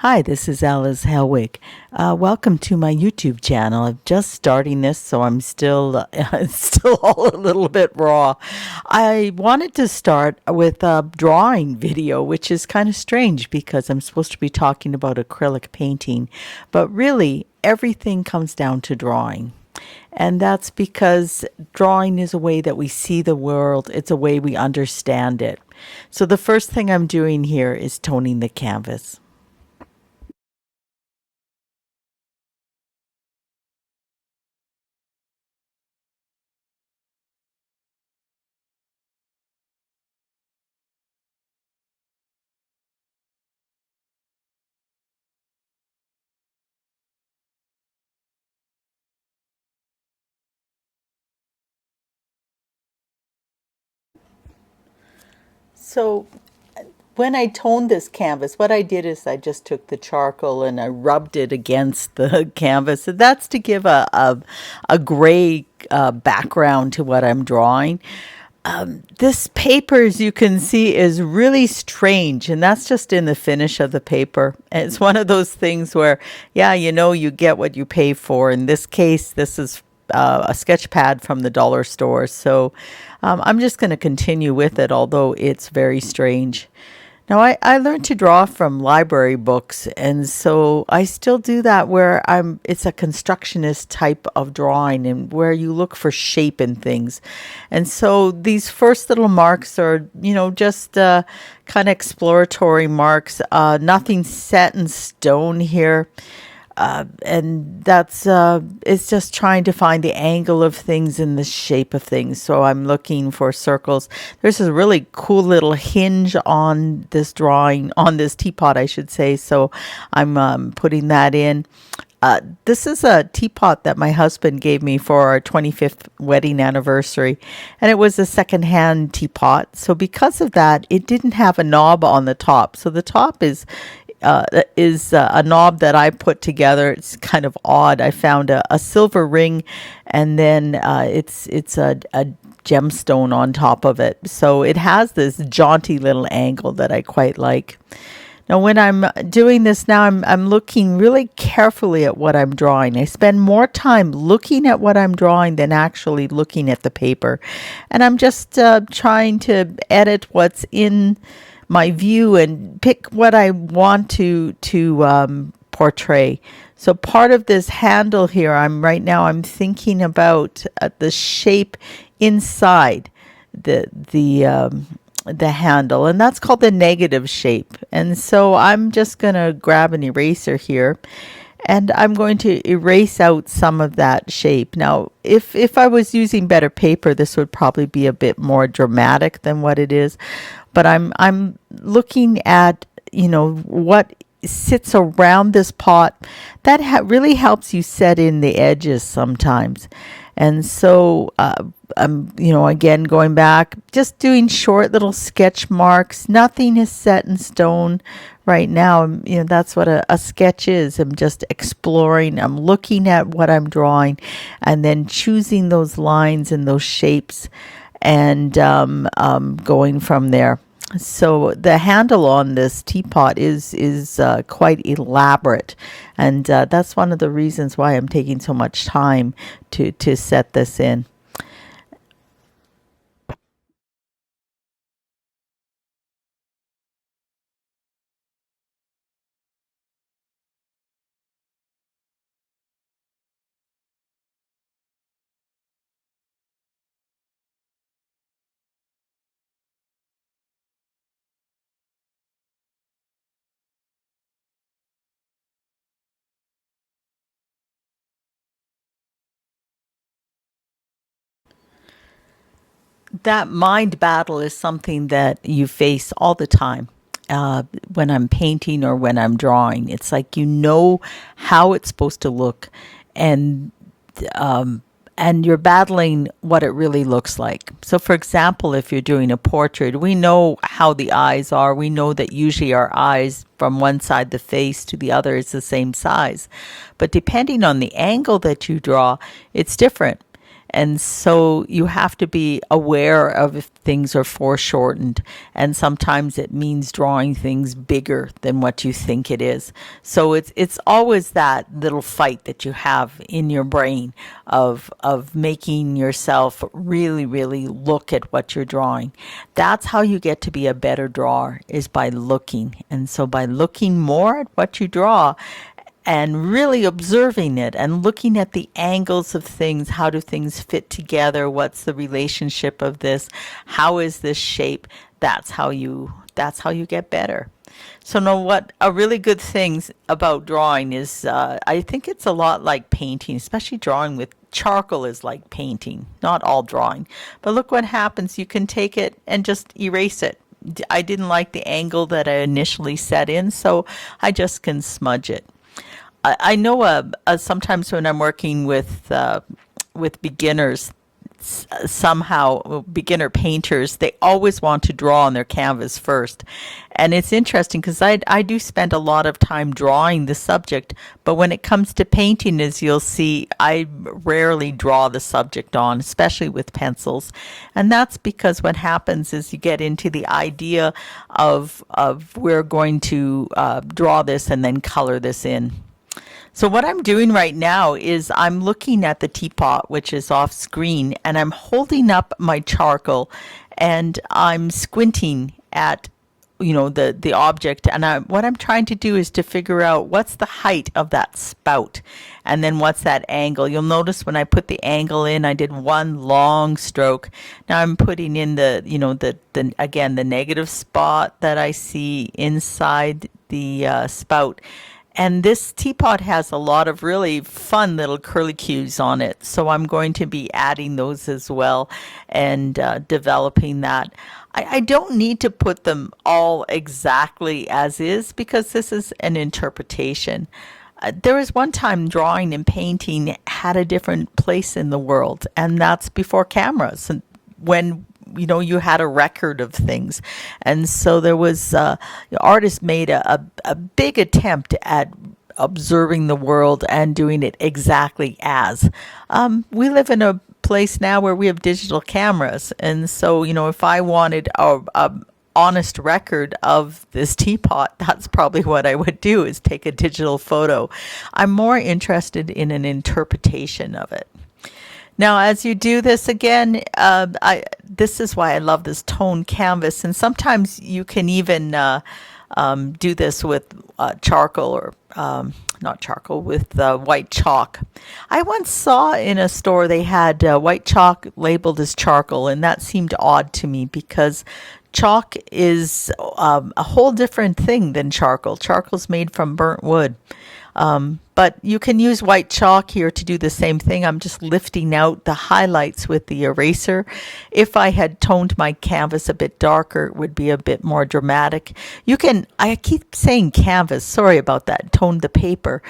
Hi, this is Alice Helwig. Welcome to my YouTube channel. I'm just starting this, so I'm still still all a little bit raw. I wanted to start with a drawing video, which is kind of strange because I'm supposed to be talking about acrylic painting, but really everything comes down to drawing. And that's because drawing is a way that we see the world. It's a way we understand it. So the first thing I'm doing here is toning the canvas. So when I toned this canvas, what I did is I just took the charcoal and I rubbed it against the canvas. And that's to give a gray background to what I'm drawing. This paper, as you can see, is really strange, and that's just in the finish of the paper. And it's one of those things where, yeah, you get what you pay for. In this case, this is a sketch pad from the dollar store. So I'm just going to continue with it, although it's very strange. Now, I learned to draw from library books, and so I still do that where it's a constructionist type of drawing and where you look for shape in things. And so these first little marks are, just kind of exploratory marks, nothing set in stone here. And that's it's just trying to find the angle of things and the shape of things. So I'm looking for circles. There's a really cool little hinge on this drawing, on this teapot, I should say. So I'm putting that in. This is a teapot that my husband gave me for our 25th wedding anniversary, and it was a secondhand teapot. So because of that, it didn't have a knob on the top. So the top is a knob that I put together. It's kind of odd. I found a silver ring, and then it's a gemstone on top of it. So it has this jaunty little angle that I quite like. Now, when I'm doing this now, I'm looking really carefully at what I'm drawing. I spend more time looking at what I'm drawing than actually looking at the paper. And I'm just trying to edit what's in my view and pick what I want to portray. So part of this handle here, I'm thinking about the shape inside the handle, and that's called the negative shape. And so I'm just going to grab an eraser here, and I'm going to erase out some of that shape. Now, if I was using better paper, this would probably be a bit more dramatic than what it is. But I'm looking at, what sits around this pot. That really helps you set in the edges sometimes. And so I'm, again, going back, just doing short little sketch marks. Nothing is set in stone right now. That's what a sketch is. I'm just exploring. I'm looking at what I'm drawing and then choosing those lines and those shapes and going from there. So the handle on this teapot is quite elaborate, and that's one of the reasons why I'm taking so much time to set this in. That mind battle is something that you face all the time. When I'm painting or when I'm drawing, it's like how it's supposed to look, and you're battling what it really looks like. So, for example, if you're doing a portrait, we know how the eyes are. We know that usually our eyes from one side the face to the other is the same size, but depending on the angle that you draw, it's different. And so you have to be aware of if things are foreshortened. And sometimes it means drawing things bigger than what you think it is. So it's always that little fight that you have in your brain of making yourself really, really look at what you're drawing. That's how you get to be a better drawer, is by looking. And so by looking more at what you draw, and really observing it and looking at the angles of things. How do things fit together? What's the relationship of this? How is this shape? That's how you get better. So know what a really good thing about drawing is, I think it's a lot like painting, especially drawing with charcoal is like painting, not all drawing. But look what happens. You can take it and just erase it. I didn't like the angle that I initially set in, so I just can smudge it. I know sometimes when I'm working with beginners, somehow beginner painters, they always want to draw on their canvas first. And it's interesting because I do spend a lot of time drawing the subject, but when it comes to painting, as you'll see, I rarely draw the subject on, especially with pencils. And that's because what happens is you get into the idea of we're going to draw this and then color this in. So what I'm doing right now is I'm looking at the teapot, which is off screen, and I'm holding up my charcoal and I'm squinting at the object, and what I'm trying to do is to figure out what's the height of that spout and then what's that angle. You'll notice when I put the angle in, I did one long stroke. Now I'm putting in again the negative spot that I see inside the spout. And this teapot has a lot of really fun little curlicues on it. So I'm going to be adding those as well and developing that. I don't need to put them all exactly as is because this is an interpretation. There was one time drawing and painting had a different place in the world, and that's before cameras. And when you had a record of things. And so there was, the artist made a big attempt at observing the world and doing it exactly as. We live in a place now where we have digital cameras. And so, if I wanted a honest record of this teapot, that's probably what I would do, is take a digital photo. I'm more interested in an interpretation of it. Now, as you do this again, this is why I love this toned canvas. And sometimes you can even do this with charcoal or not charcoal, with white chalk. I once saw in a store they had white chalk labeled as charcoal, and that seemed odd to me because chalk is a whole different thing than charcoal. Charcoal's made from burnt wood. But you can use white chalk here to do the same thing. I'm just lifting out the highlights with the eraser. If I had toned my canvas a bit darker, it would be a bit more dramatic. I keep saying canvas, sorry about that, tone the paper.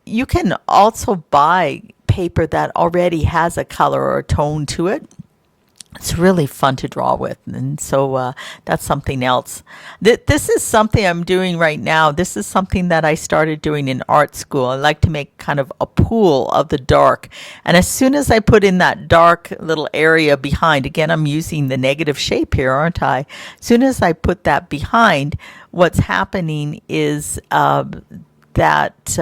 You can also buy paper that already has a color or a tone to it. It's really fun to draw with, and so that's something else. This is something I'm doing right now. This is something that I started doing in art school. I like to make kind of a pool of the dark, and as soon as I put in that dark little area behind, again, I'm using the negative shape here, aren't I? As soon as I put that behind, what's happening is that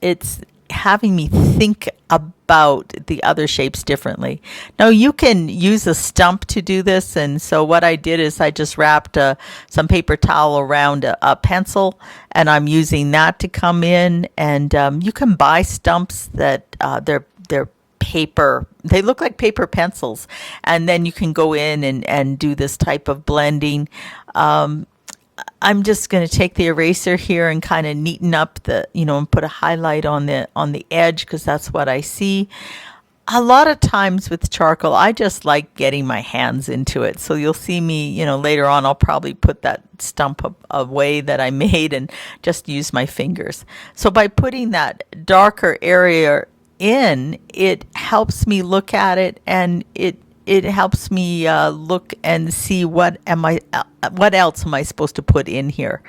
it's having me think about the other shapes differently. Now you can use a stump to do this, and so what I did is I just wrapped some paper towel around a pencil, and I'm using that to come in. And you can buy stumps that they're paper. They look like paper pencils, and then you can go in and do this type of blending. I'm just going to take the eraser here and kind of neaten up and put a highlight on the edge because that's what I see. A lot of times with charcoal, I just like getting my hands into it. So you'll see me, later on, I'll probably put that stump away that I made and just use my fingers. So by putting that darker area in, it helps me look at it, and it helps me look and see what else am I supposed to put in here.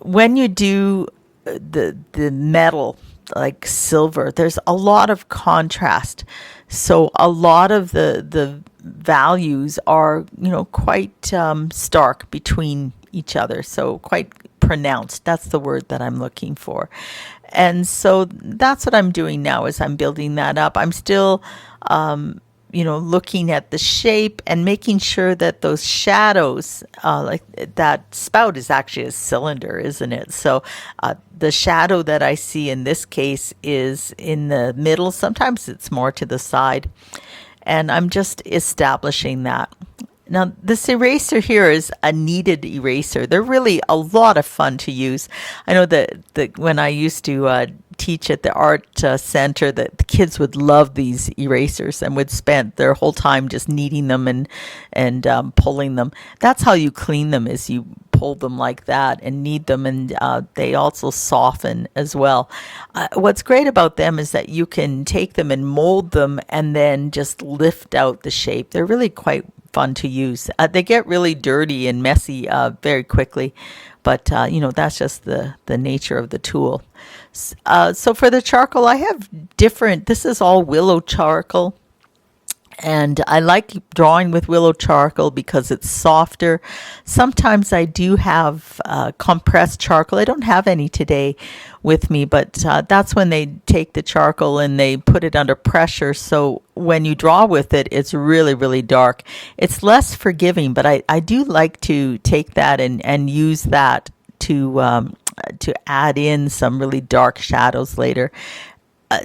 When you do the metal like silver. There's a lot of contrast. So a lot of the values are, quite stark between each other. So quite pronounced. That's the word that I'm looking for. And so that's what I'm doing now is I'm building that up. I'm still, looking at the shape and making sure that those shadows, like that spout is actually a cylinder, isn't it? So the shadow that I see in this case is in the middle. Sometimes it's more to the side. And I'm just establishing that. Now, this eraser here is a kneaded eraser. They're really a lot of fun to use. I know that when I used to teach at the art center, that the kids would love these erasers and would spend their whole time just kneading them and pulling them. That's how you clean them, is you pull them like that and knead them, and they also soften as well. What's great about them is that you can take them and mold them and then just lift out the shape. They're really quite fun to use. They get really dirty and messy very quickly, but that's just the nature of the tool. So for the charcoal, I have different. This is all willow charcoal. And I like drawing with willow charcoal because it's softer. Sometimes I do have compressed charcoal. I don't have any today with me, but that's when they take the charcoal and they put it under pressure. So when you draw with it, it's really, really dark. It's less forgiving, but I do like to take that and use that to add in some really dark shadows later.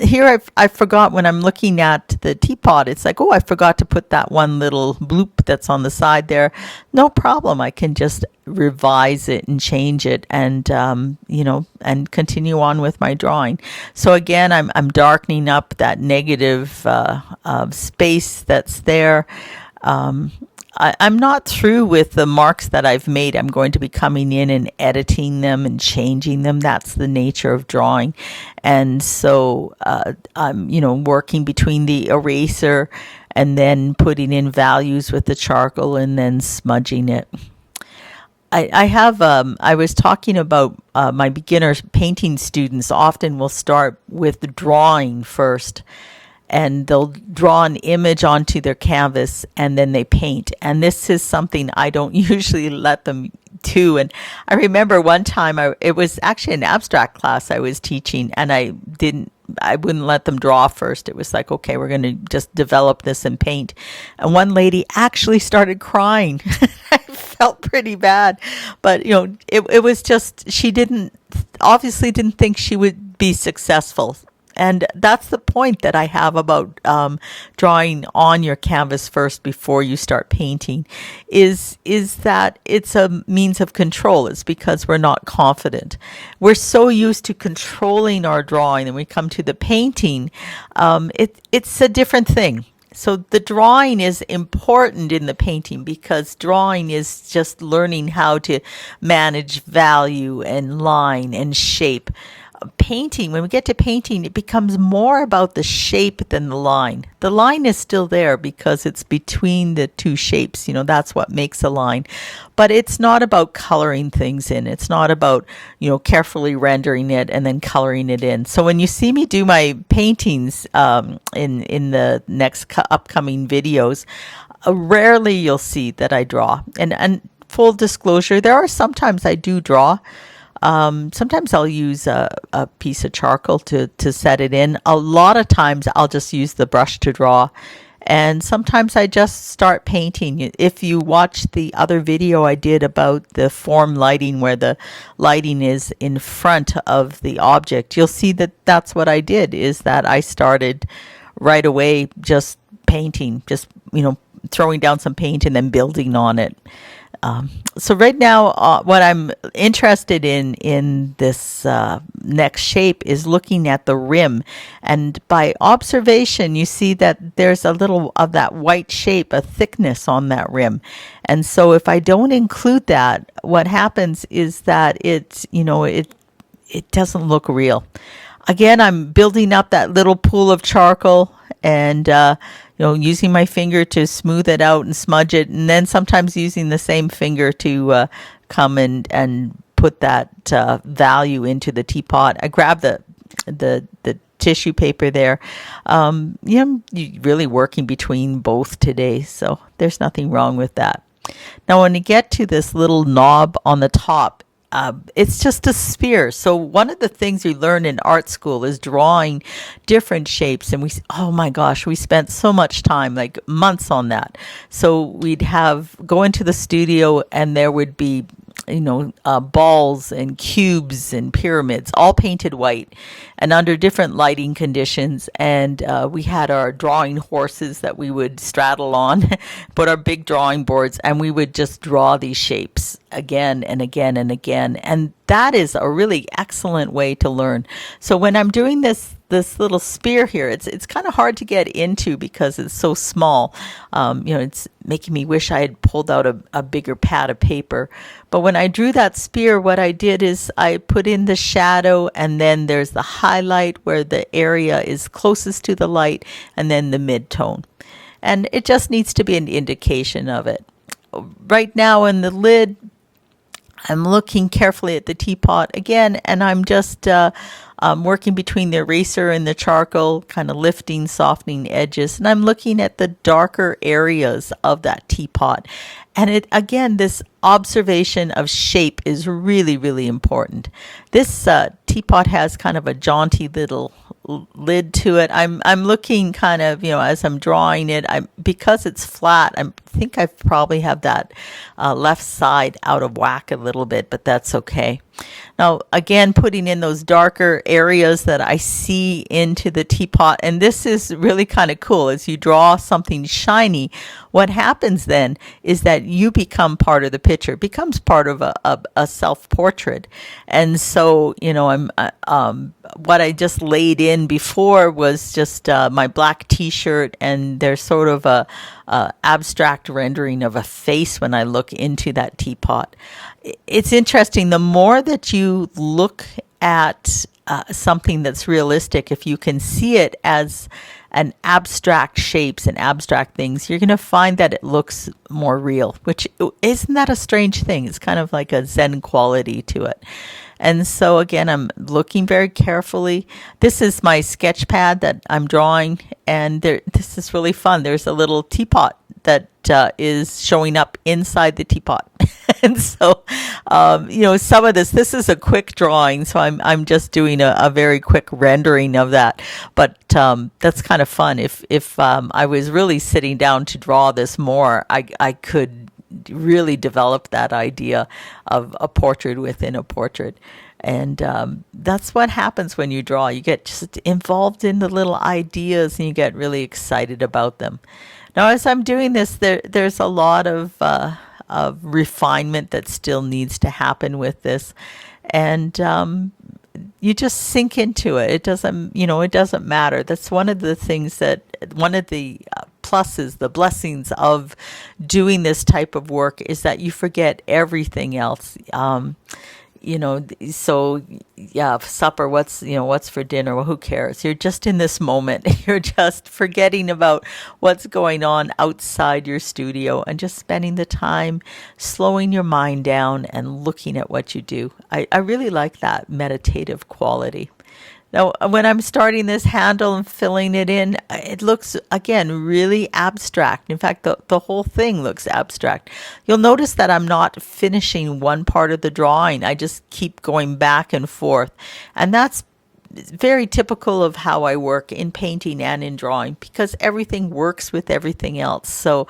Here I forgot, when I'm looking at the teapot, it's like, oh, I forgot to put that one little bloop that's on the side there. No problem. I can just revise it and change it and, and continue on with my drawing. So again, I'm darkening up that negative space that's there. I'm not through with the marks that I've made. I'm going to be coming in and editing them and changing them. That's the nature of drawing. And so I'm, working between the eraser and then putting in values with the charcoal and then smudging it. I was talking about my beginner painting students often will start with drawing first. And they'll draw an image onto their canvas and then they paint. And this is something I don't usually let them do. And I remember one time, it was actually an abstract class I was teaching, and I wouldn't let them draw first. It was like, okay, we're going to just develop this and paint. And one lady actually started crying. I felt pretty bad. But, it was just, she obviously didn't think she would be successful. And that's the point that I have about drawing on your canvas first before you start painting, is that it's a means of control. It's because we're not confident. We're so used to controlling our drawing, and we come to the painting, it's a different thing. So the drawing is important in the painting because drawing is just learning how to manage value and line and shape. Painting, when we get to painting, it becomes more about the shape than the line. The line is still there because it's between the two shapes. That's what makes a line. But it's not about coloring things in. It's not about, carefully rendering it and then coloring it in. So when you see me do my paintings in the next upcoming videos, rarely you'll see that I draw. And full disclosure, there are sometimes I do draw. Sometimes I'll use a piece of charcoal to set it in. A lot of times I'll just use the brush to draw. And sometimes I just start painting. If you watch the other video I did about the form lighting, where the lighting is in front of the object, you'll see that that's what I did, is that I started right away just painting, just, throwing down some paint and then building on it. So right now, what I'm interested in this next shape is looking at the rim. And by observation, you see that there's a little of that white shape, a thickness on that rim. And so if I don't include that, what happens is that it doesn't look real. Again, I'm building up that little pool of charcoal and using my finger to smooth it out and smudge it, and then sometimes using the same finger to come and put that value into the teapot. I grab the tissue paper there. You're really working between both today, so there's nothing wrong with that. Now, when you get to this little knob on the top, it's just a sphere. So one of the things we learn in art school is drawing different shapes. And oh my gosh, we spent so much time, like months on that. So we'd go into the studio and there would be balls and cubes and pyramids, all painted white and under different lighting conditions. And we had our drawing horses that we would straddle on, put our big drawing boards, and we would just draw these shapes again and again and again. And that is a really excellent way to learn. So when I'm doing this little spear here, it's kind of hard to get into because it's so small. It's making me wish I had pulled out a bigger pad of paper. But when I drew that spear, what I did is I put in the shadow, and then there's the highlight where the area is closest to the light, and then the mid-tone. And it just needs to be an indication of it. Right now in the lid, I'm looking carefully at the teapot again, and I'm just working between the eraser and the charcoal, kind of lifting, softening edges. And I'm looking at the darker areas of that teapot. And this observation of shape is really, really important. This teapot has kind of a jaunty little lid to it. I'm looking kind of, as I'm drawing it, because it's flat, I think I probably have that left side out of whack a little bit, but that's okay. Now, again, putting in those darker areas that I see into the teapot, and this is really kind of cool. As you draw something shiny, what happens then is that you become part of the picture. It becomes part of a self-portrait. And so, what I just laid in before was just my black t-shirt, and there's sort of a abstract rendering of a face when I look into that teapot. It's interesting, the more that you look at something that's realistic, if you can see it as an abstract shapes and abstract things, you're going to find that it looks more real, which isn't that a strange thing? It's kind of like a Zen quality to it. And so again, I'm looking very carefully. This is my sketch pad that I'm drawing, and this is really fun. There's a little teapot that is showing up inside the teapot. And so, some of this is a quick drawing, so I'm just doing a very quick rendering of that. But that's kind of fun. If I was really sitting down to draw this more, I could really develop that idea of a portrait within a portrait. And that's what happens when you draw. You get just involved in the little ideas, and you get really excited about them. Now, as I'm doing this, there's a lot of refinement that still needs to happen with this. And you just sink into it. It doesn't matter. That's one of the things one of the pluses, the blessings of doing this type of work is that you forget everything else. So yeah, supper, what's for dinner? Well, who cares? You're just in this moment. You're just forgetting about what's going on outside your studio and just spending the time slowing your mind down and looking at what you do. I really like that meditative quality. Now, when I'm starting this handle and filling it in, it looks, again, really abstract. In fact, the whole thing looks abstract. You'll notice that I'm not finishing one part of the drawing. I just keep going back and forth. And that's very typical of how I work in painting and in drawing, because everything works with everything else. So,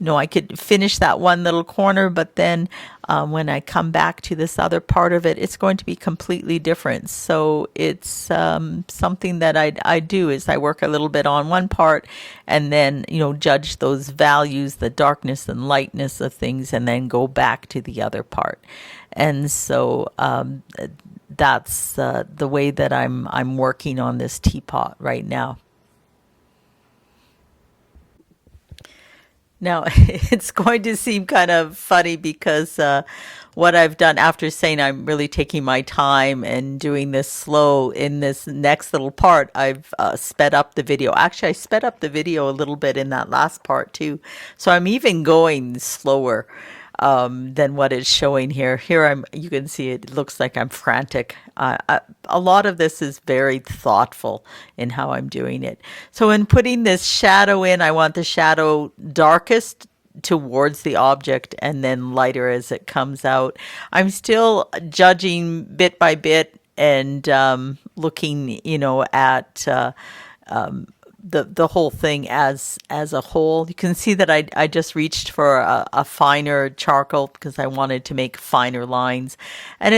I could finish that one little corner, but then when I come back to this other part of it, it's going to be completely different. So it's something that I do is I work a little bit on one part and then, judge those values, the darkness and lightness of things, and then go back to the other part. And so that's the way that I'm working on this teapot right now. Now, it's going to seem kind of funny because what I've done after saying I'm really taking my time and doing this slow in this next little part, I've sped up the video. Actually, I sped up the video a little bit in that last part too. So I'm even going slower. than what it's showing here. Here you can see it looks like I'm frantic. A lot of this is very thoughtful in how I'm doing it. So in putting this shadow in, I want the shadow darkest towards the object and then lighter as it comes out. I'm still judging bit by bit and looking, at the whole thing as a whole. You can see that I just reached for a finer charcoal because I wanted to make finer lines, and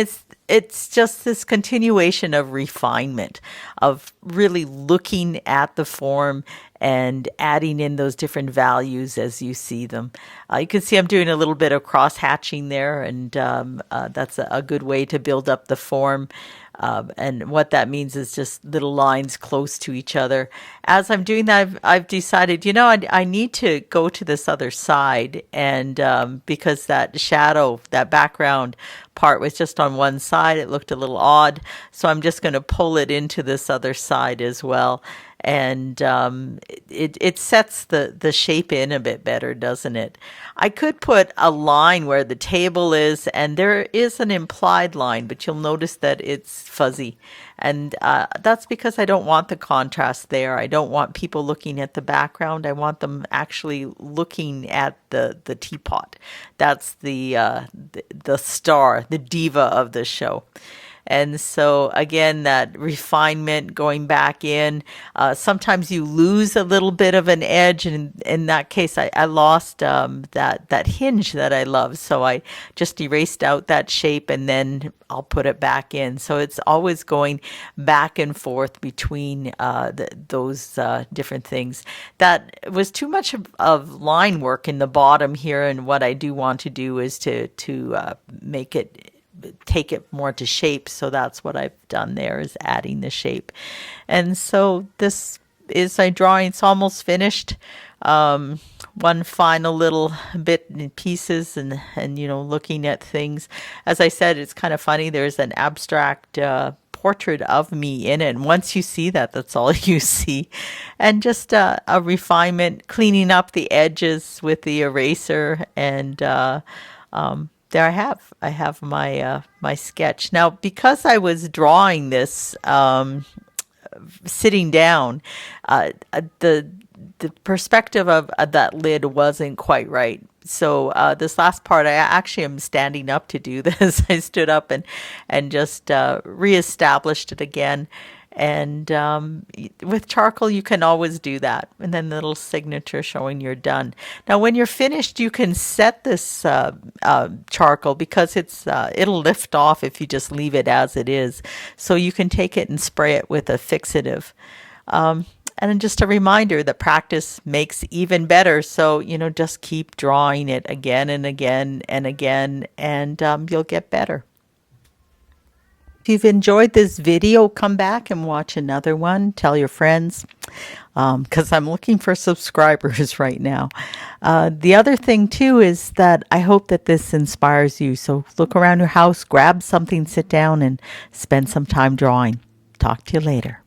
it's just this continuation of refinement, of really looking at the form and adding in those different values as you see them. You can see I'm doing a little bit of cross hatching there, and that's a good way to build up the form. And what that means is just little lines close to each other. As I'm doing that, I've decided, I need to go to this other side, and because that shadow, that background part was just on one side, it looked a little odd. So I'm just going to pull it into this other side as well. And it sets the shape in a bit better, doesn't it? I could put a line where the table is, and there is an implied line, but you'll notice that it's fuzzy. And that's because I don't want the contrast there. I don't want people looking at the background. I want them actually looking at the teapot. That's the star, the diva of the show. And so again, that refinement going back in, sometimes you lose a little bit of an edge. And in that case, I lost that hinge that I love. So I just erased out that shape and then I'll put it back in. So it's always going back and forth between those different things. That was too much of line work in the bottom here. And what I do want to do is to make it, take it more to shape. So that's what I've done there, is adding the shape. And so this is a drawing. It's almost finished. One final little bit in pieces and looking at things. As I said, it's kind of funny. There's an abstract portrait of me in it. And once you see that, that's all you see. And just a refinement, cleaning up the edges with the eraser, and there I have my sketch. Now, because I was drawing this sitting down, the perspective of that lid wasn't quite right. So this last part, I actually am standing up to do this. I stood up and just reestablished it again. And with charcoal, you can always do that. And then the little signature showing you're done. Now, when you're finished, you can set this charcoal, because it'll lift off if you just leave it as it is. So you can take it and spray it with a fixative. And just a reminder that practice makes even better. So, just keep drawing it again and again and again, and you'll get better. If you've enjoyed this video, come back and watch another one. Tell your friends, because I'm looking for subscribers right now. The other thing too is that I hope that this inspires you. So look around your house, grab something, sit down, and spend some time drawing. Talk to you later.